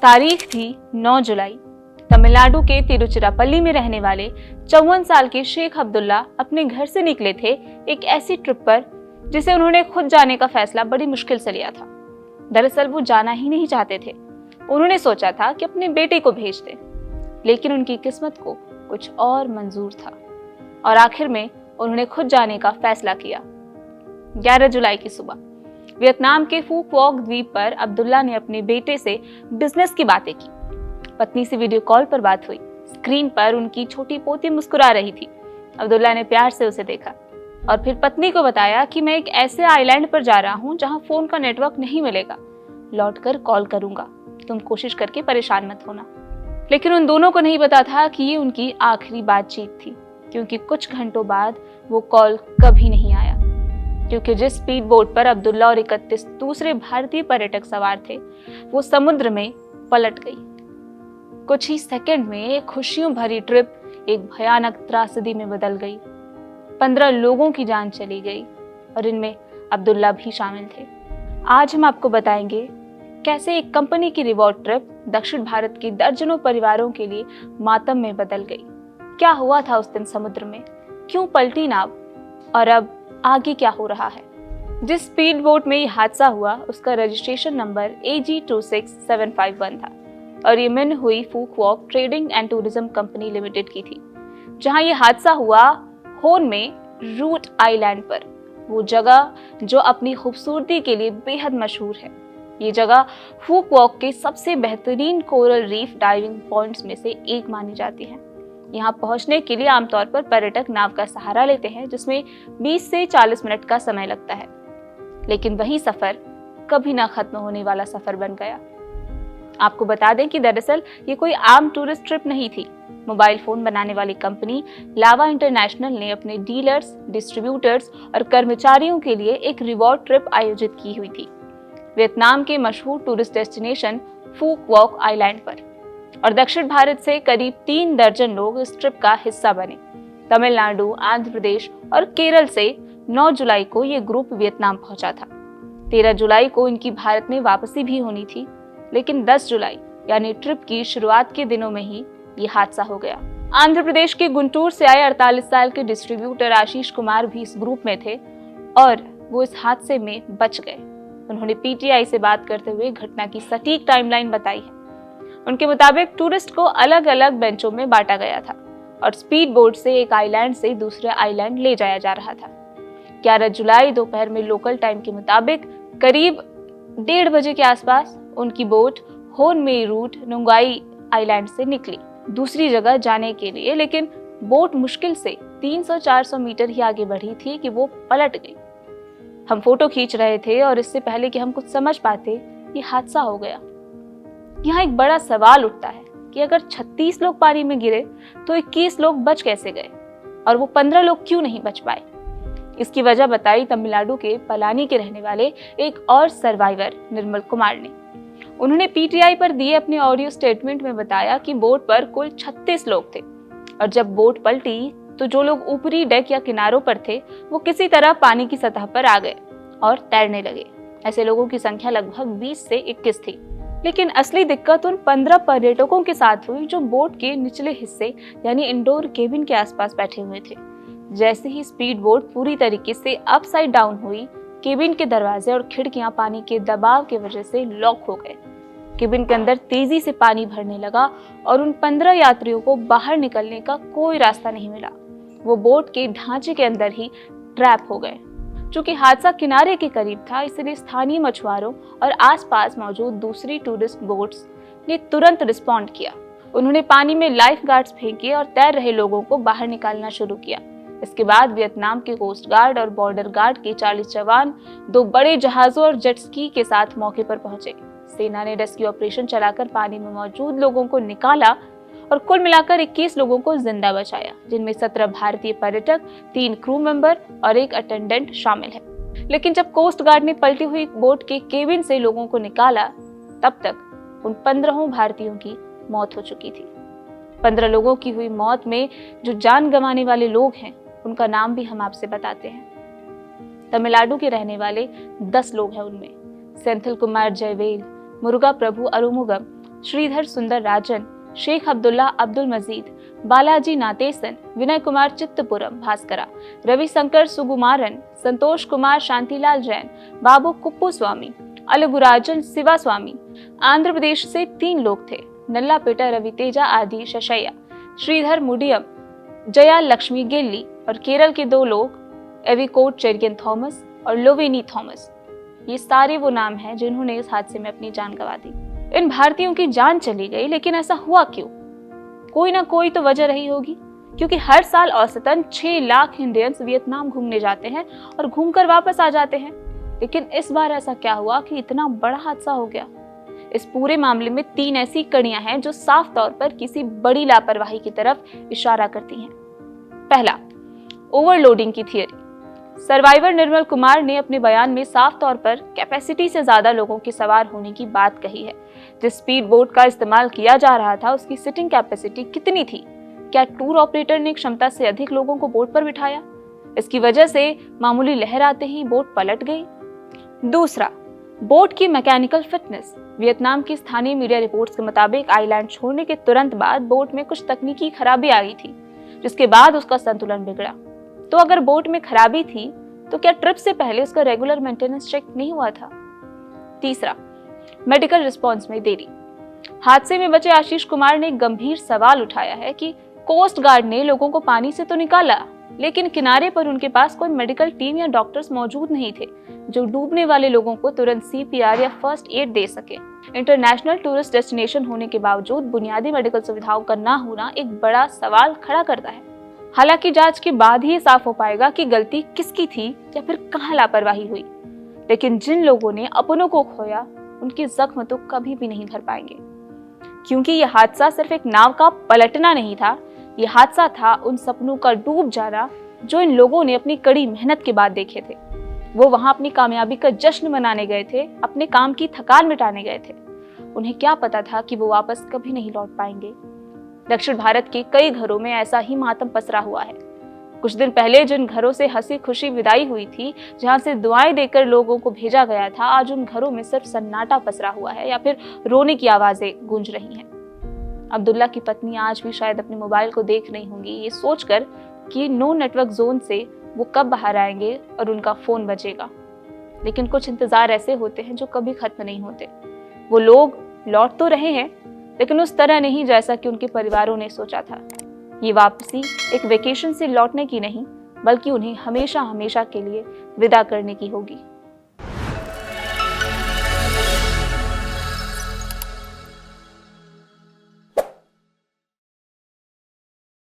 तारीख थी 9 जुलाई। तमिलनाडु के तिरुचिरापल्ली में रहने वाले 54 साल के शेख अब्दुल्ला अपने घर से निकले थे एक ऐसी ट्रिप पर जिसे उन्होंने खुद जाने का फैसला बड़ी मुश्किल से लिया था। दरअसल वो जाना ही नहीं चाहते थे। उन्होंने सोचा था कि अपने बेटे को भेज दें, लेकिन उनकी किस्मत को कुछ और मंजूर था और आखिर में उन्होंने खुद जाने का फैसला किया। 11 जुलाई की सुबह वियतनाम के फू क्वाक द्वीप पर अब्दुल्ला ने अपने बेटे से बिजनेस की बातें की। पत्नी से वीडियो कॉल पर बात हुई। स्क्रीन पर उनकी छोटी पोती मुस्कुरा रही थी। अब्दुल्ला ने प्यार से उसे देखा और फिर पत्नी को बताया कि मैं एक ऐसे आइलैंड पर जा रहा हूँ जहाँ फोन का नेटवर्क नहीं मिलेगा, लौटकर कॉल करूंगा, तुम कोशिश करके परेशान मत होना। लेकिन उन दोनों को नहीं पता था कि ये उनकी आखिरी बातचीत थी, क्योंकि कुछ घंटों बाद वो कॉल कभी नहीं आया। क्योंकि जिस स्पीड बोट पर अब्दुल्ला और 31 दूसरे भारतीय पर्यटक सवार थे, वो समुद्र में पलट गई। कुछ ही सेकंड में एक खुशियों भरी ट्रिप एक भयानक त्रासदी में बदल गई। 15 लोगों की जान चली गई और इनमें अब्दुल्ला भी शामिल थे। आज हम आपको बताएंगे कैसे एक कंपनी की रिवॉर्ड ट्रिप दक्षिण भारत के दर्जनों परिवारों के लिए मातम में बदल गई। क्या हुआ था उस दिन समुद्र में, क्यों पलटी नाव और अब आगे क्या हो रहा है। जिस स्पीड बोट में ये हादसा हुआ उसका रजिस्ट्रेशन नंबर AG26751 था और ये मिन हुई फू quack trading and tourism company limited की थी। जहां ये हादसा हुआ होन में रूट आइलैंड पर, वो जगह जो अपनी खूबसूरती के लिए बेहद मशहूर है। ये जगह फू क्वाक के सबसे बेहतरीन कोरल रीफ डाइविंग पॉइंट्स में से एक मानी जाती है। यहाँ पहुंचने के लिए आमतौर पर पर्यटक नाव का सहारा लेते हैं, जिसमें 20 से 40 मिनट का समय लगता है। लेकिन वही सफर कभी ना खत्म होने वाला सफर बन गया। आपको बता दें कि दरअसल ये कोई आम टूरिस्ट ट्रिप नहीं थी। मोबाइल फोन बनाने वाली कंपनी लावा इंटरनेशनल ने अपने डीलर्स, डिस्ट्रीब्यूटर्स और कर्मचारियों के लिए एक रिवॉर्ड ट्रिप आयोजित की हुई थी वियतनाम के मशहूर टूरिस्ट डेस्टिनेशन फू क्वाक आइलैंड पर। और दक्षिण भारत से करीब 3 दर्जन लोग इस ट्रिप का हिस्सा बने। तमिलनाडु, आंध्र प्रदेश और केरल से 9 जुलाई को ये ग्रुप वियतनाम पहुंचा था। 13 जुलाई को इनकी भारत में वापसी भी होनी थी, लेकिन 10 जुलाई यानी ट्रिप की शुरुआत के दिनों में ही ये हादसा हो गया। आंध्र प्रदेश के गुंटूर से आए 48 साल के डिस्ट्रीब्यूटर आशीष कुमार भी इस ग्रुप में थे और वो इस हादसे में बच गए। उन्होंने PTI से बात करते हुए घटना की सटीक टाइमलाइन बताई है। उनके मुताबिक टूरिस्ट को अलग अलग बेंचों में बांटा गया था और स्पीड बोट से एक आइलैंड से दूसरे आइलैंड ले जाया जा रहा था। 11 जुलाई दोपहर में लोकल टाइम के मुताबिक करीब 1:30 बजे के आसपास उनकी बोट होन में रूट नुंगाई आइलैंड से निकली दूसरी जगह जाने के लिए, लेकिन बोट मुश्किल से 300-400 मीटर ही आगे बढ़ी थी कि वो पलट गई। हम फोटो खींच रहे थे और इससे पहले कि हम कुछ समझ पाते, ये हादसा हो गया। यहाँ एक बड़ा सवाल उठता है कि अगर 36 लोग पानी में गिरे तो 21 लोग बच कैसे गए और वो 15 लोग क्यों नहीं बच पाए। इसकी वजह बताई तमिलनाडु के पलानी के रहने वाले एक और सर्वाइवर निर्मल कुमार ने। उन्होंने PTI पर दिए अपने ऑडियो स्टेटमेंट में बताया कि बोट पर कुल 36 लोग थे और जब बोट पलटी तो जो लोग ऊपरी डेक या किनारों पर थे वो किसी तरह पानी की सतह पर आ गए और तैरने लगे। ऐसे लोगों की संख्या लगभग 20 से 21 थी। लेकिन असली दिक्कत उन 15 पर्यटकों के साथ हुई जो बोट के निचले हिस्से यानी इंडोर केबिन के आसपास बैठे हुए थे। जैसे ही स्पीड बोट पूरी तरीके से अपसाइड डाउन हुई, केबिन के दरवाजे और खिड़कियां पानी के दबाव की वजह से लॉक हो गए। केबिन के अंदर तेजी से पानी भरने लगा और उन 15 यात्रियों को बाहर निकलने का कोई रास्ता नहीं मिला। वो बोट के ढांचे के अंदर ही ट्रैप हो गए। चूंकि हादसा किनारे के करीब था, इसलिए स्थानीय मछुआरों और आसपास मौजूद दूसरी टूरिस्ट बोट्स ने तुरंत रिस्पॉन्ड किया। उन्होंने पानी में लाइफ गार्ड्स फेंके और तैर रहे लोगों को बाहर निकालना शुरू किया। इसके बाद वियतनाम के कोस्ट गार्ड और बॉर्डर गार्ड के 40 जवान 2 बड़े जहाजों और जेट स्की के साथ मौके पर पहुंचे। सेना ने रेस्क्यू ऑपरेशन चलाकर पानी में मौजूद लोगों को निकाला और कुल मिलाकर 21 लोगों को जिंदा बचाया, जिनमें 17 भारतीय पर्यटक, 3 क्रू मेंबर और 1 अटेंडेंट शामिल है। लेकिन जब कोस्ट गार्ड ने पलटी हुई बोट के केबिन से लोगों को निकाला, तब तक उन 15 भारतीयों की मौत हो चुकी थी। 15 लोगों की हुई मौत में जो जान गंवाने वाले लोग हैं, उनका नाम भी हम आपसे बताते हैं। तमिलनाडु के रहने वाले 10 लोग हैं। उनमें सेंथिल कुमार जयवेल, मुरुगा प्रभु अरुमुगम, श्रीधर सुंदर राजन, शेख अब्दुल्ला अब्दुल मजीद, बालाजी नातेसन, विनय कुमार चित्तपुरम भास्करा, रविशंकर सुकुमारन, संतोष कुमार शांतिलाल जैन, बाबू कुप्पू स्वामी, अलगुराजन शिवा स्वामी। आंध्र प्रदेश से 3 लोग थे, नल्लापेटा रवितेजा आदि शशैया, श्रीधर मुडियम, जया लक्ष्मी गिल्ली, और केरल के 2 लोग एविकोट चेरियन थॉमस और लोवेनी थॉमस। ये सारे वो नाम हैं जिन्होंने इस हादसे में अपनी जान गंवा दी। इन भारतीयों की जान चली गई, लेकिन ऐसा हुआ क्यों? कोई ना कोई तो वजह रही होगी, क्योंकि हर साल औसतन 6 लाख इंडियंस वियतनाम घूमने जाते हैं और घूमकर वापस आ जाते हैं। लेकिन इस बार ऐसा क्या हुआ कि इतना बड़ा हादसा हो गया? इस पूरे मामले में 3 ऐसी कड़ियां हैं जो साफ तौर पर किसी बड़ी लापरवाही की तरफ इशारा करती हैं। पहला, ओवरलोडिंग की थियरी। सर्वाइवर निर्मल कुमार ने अपने बयान में साफ तौर पर कैपेसिटी से ज्यादा लोगों के सवार होने की बात कही है। जिस स्पीड बोट का इस्तेमाल किया जा रहा था उसकी सिटिंग कैपेसिटी कितनी थी? क्या टूर ऑपरेटर ने क्षमता से अधिक लोगों को बोट पर बिठाया? इसकी वजह से मामूली लहर आते ही बोट पलट गई। दूसरा, बोट की मैकेनिकल फिटनेस। वियतनाम की स्थानीय मीडिया रिपोर्ट्स के मुताबिक आइलैंड छोड़ने के तुरंत बाद बोट में कुछ तकनीकी खराबी आई थी, जिसके बाद उसका संतुलन बिगड़ा। तो अगर बोट में खराबी थी तो क्या ट्रिप से पहले उसका रेगुलर मेंटेनेंस चेक नहीं हुआ था? तीसरा, मेडिकल रिस्पांस में देरी। हादसे में बचे आशीष कुमार ने एक गंभीर सवाल उठाया है कि कोस्ट गार्ड ने लोगों को पानी से तो निकाला, लेकिन किनारे पर उनके पास कोई मेडिकल टीम या डॉक्टर्स मौजूद नहीं थे जो डूबने वाले लोगों को तुरंत CPR या फर्स्ट एड दे सके। इंटरनेशनल टूरिस्ट डेस्टिनेशन होने के बावजूद बुनियादी मेडिकल सुविधाओं का ना होना एक बड़ा सवाल खड़ा करता है। हालांकि जांच के बाद ही साफ हो पाएगा कि गलती किसकी थी या फिर कहां लापरवाही हुई। लेकिन जिन लोगों ने अपनों को खोया उनके जख्म तो कभी भी नहीं भर पाएंगे, क्योंकि यह हादसा सिर्फ एक नाव का पलटना नहीं था। यह हादसा था उन सपनों का डूब जाना जो इन लोगों ने अपनी कड़ी मेहनत के बाद देखे थे। वो वहां अपनी कामयाबी का जश्न मनाने गए थे, अपने काम की थकान मिटाने गए थे। उन्हें क्या पता था कि वो वापस कभी नहीं लौट पाएंगे। दक्षिण भारत के कई घरों में ऐसा ही मातम पसरा हुआ है। कुछ दिन पहले जिन घरों से हंसी खुशी विदाई हुई थी, जहां से दुआएं देकर लोगों को भेजा गया था, आज उन घरों में सिर्फ सन्नाटा पसरा हुआ है या फिर रोने की आवाजें गूंज रही हैं। अब्दुल्ला की पत्नी आज भी शायद अपने मोबाइल को देख रही होंगी, ये सोचकर कि नो नेटवर्क जोन से वो कब बाहर आएंगे और उनका फोन बजेगा। लेकिन कुछ इंतजार ऐसे होते हैं जो कभी खत्म नहीं होते। वो लोग लौट तो रहे हैं, लेकिन उस तरह नहीं जैसा कि उनके परिवारों ने सोचा था। ये वापसी एक वेकेशन से लौटने की नहीं, बल्कि उन्हें हमेशा हमेशा के लिए विदा करने की होगी।